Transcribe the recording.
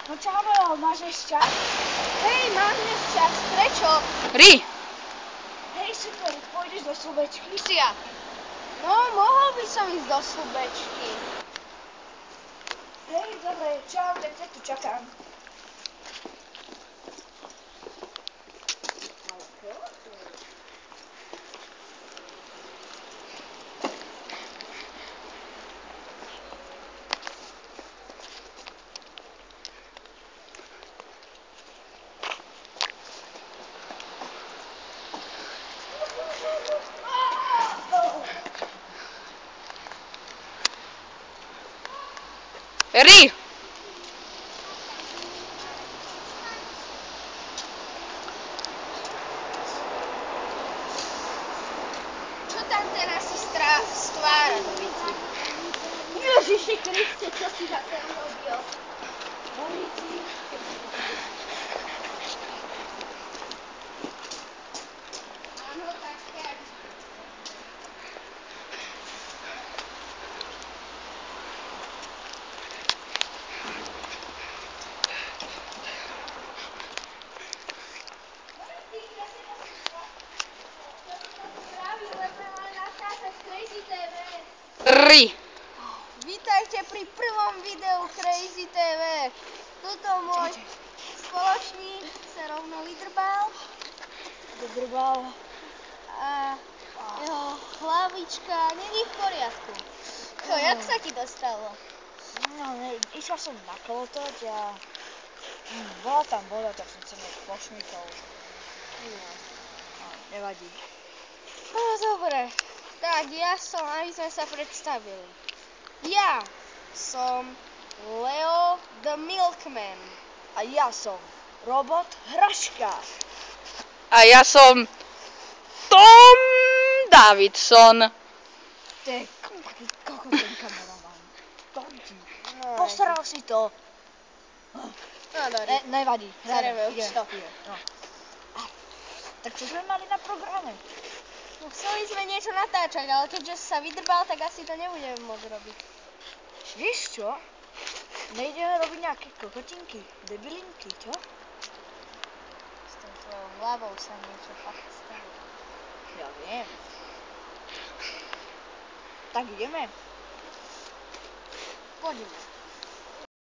No čavo, máš ešte čas? Hej, mám dnes čas, prečo? Ri! Hej, super, pôjdeš do slúbečky? Lucia. No, mohol by som ísť do slúbečky. Hej, dobre, čau, tak ťa tu čakám. Ri! Čo tam teraz si stvára, Dovici? Ježiši Kriste, čo si zase urobil? Dovici. Áno, tak jak. Ri! Vítajte pri prvom videu Crazy TV. Tuto môj spoločník sa rovno vydrbal Dodrbal. a jeho hlavička není v poriadku. Čo, jak sa ti dostalo? No, išiel som naklotať a bola tam voda, tak som sa pošmykol. No, nevadí. No dobre, tak ja som, aby sme sa predstavili. Ja som Leo the Milkman. A ja som robot hraškár. A ja som Tom Davidson. Ty, koľko ten kameraman. Končí. No, Postaral si to. No dobre. Nevadí. Zereme už to. No. Tak čo sme mali na programe? No, chceli sme niečo natáčať, ale keďže sa vydrbal, tak asi to nebudeme môcť robiť. Vieš čo? Nejdeme robiť nejaké kokotinky, debilinky, čo? S tou tvojou hlavou sa niečo fakt stalo. Ja viem. Tak ideme. Poďme.